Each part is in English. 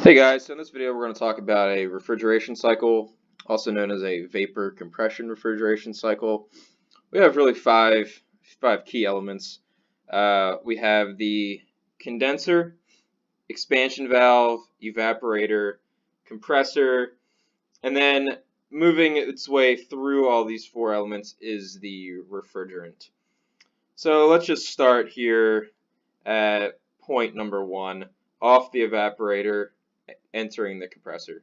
Hey guys, so in this video we're going to talk about a refrigeration cycle, also known as a vapor compression refrigeration cycle. We have really five key elements. We have the condenser, expansion valve, evaporator, compressor, and then moving its way through all these four elements is the refrigerant. So let's just start here at point number one, off the evaporator, entering the compressor.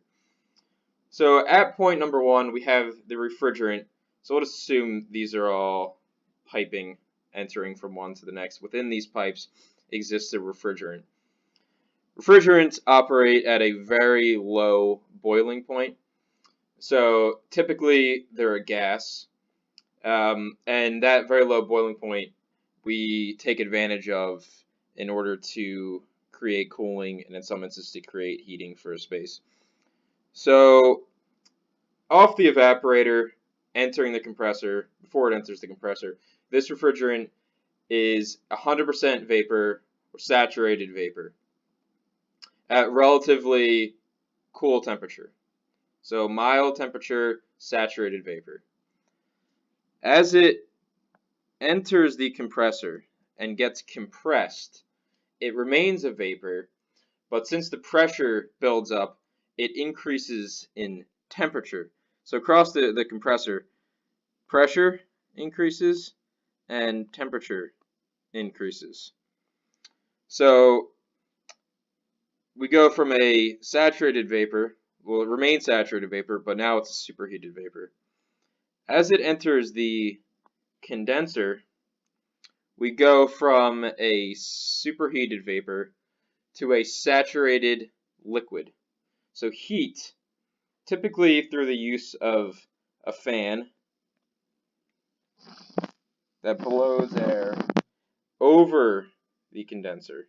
So at point number one, we have the refrigerant. So we'll just assume these are all piping entering from one to the next. Within these pipes exists a refrigerant. Refrigerants operate at a very low boiling point. So typically they're a gas. And that very low boiling point we take advantage of in order to create cooling and in some instances to create heating for a space. So off the evaporator, entering the compressor, before it enters the compressor, this refrigerant is 100% vapor or saturated vapor at relatively cool temperature. So mild temperature, saturated vapor. As it enters the compressor and gets compressed, it remains a vapor, but since the pressure builds up, it increases in temperature. So across the compressor, pressure increases and temperature increases. So we go from a saturated vapor, well, it remains saturated vapor, but now it's a superheated vapor. As it enters the condenser, we go from a superheated vapor to a saturated liquid. So heat, typically through the use of a fan that blows air over the condenser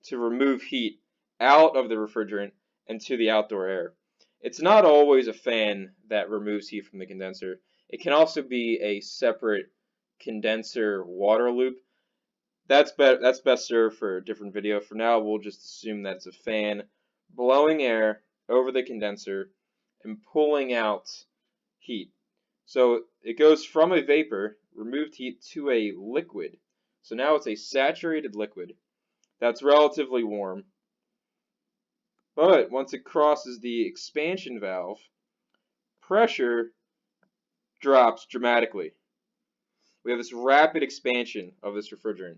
to remove heat out of the refrigerant and to the outdoor air. It's not always a fan that removes heat from the condenser. It can also be a separate condenser water loop. That's best served for a different video. For now, we'll just assume that it's a fan blowing air over the condenser and pulling out heat. So it goes from a vapor, removed heat, to a liquid. So now it's a saturated liquid that's relatively warm. But once it crosses the expansion valve, pressure drops dramatically. We have this rapid expansion of this refrigerant.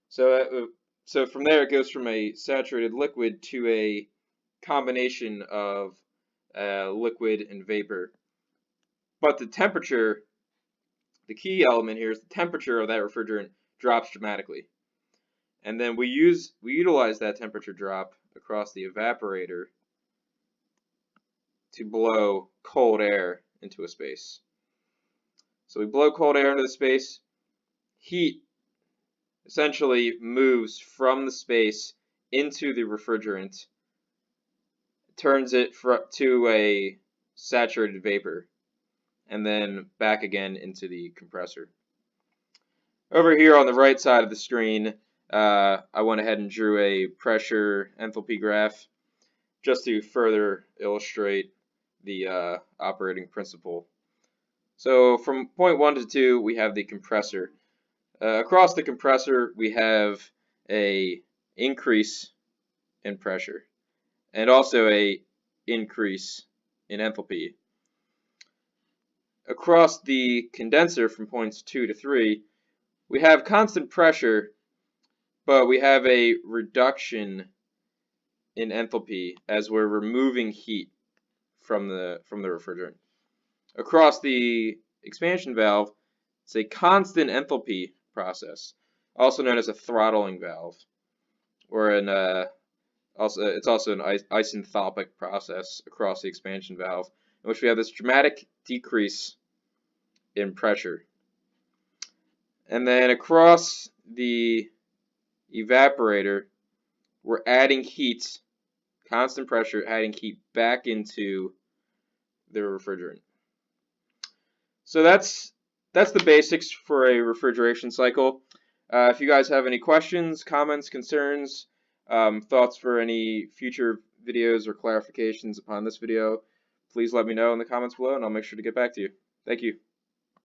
So from there it goes from a saturated liquid to a combination of liquid and vapor. But the temperature, the key element here is the temperature of that refrigerant drops dramatically. And then we utilize that temperature drop across the evaporator to blow cold air into a space. So we blow cold air into the space. Heat essentially moves from the space into the refrigerant, turns it to a saturated vapor, and then back again into the compressor. Over here on the right side of the screen, I went ahead and drew a pressure enthalpy graph just to further illustrate the operating principle. So from point 1 to 2, we have the compressor. Across the compressor, we have a increase in pressure and also a increase in enthalpy. Across the condenser from points 2 to 3, we have constant pressure, but we have a reduction in enthalpy as we're removing heat from the refrigerant. Across the expansion valve, it's a constant enthalpy process, also known as a throttling valve, or it's also an isenthalpic process across the expansion valve, in which we have this dramatic decrease in pressure. And then across the evaporator, we're adding heat, constant pressure, adding heat back into the refrigerant. So that's the basics for a refrigeration cycle. If you guys have any questions, comments, concerns, thoughts for any future videos or clarifications upon this video, please let me know in the comments below and I'll make sure to get back to you. Thank you.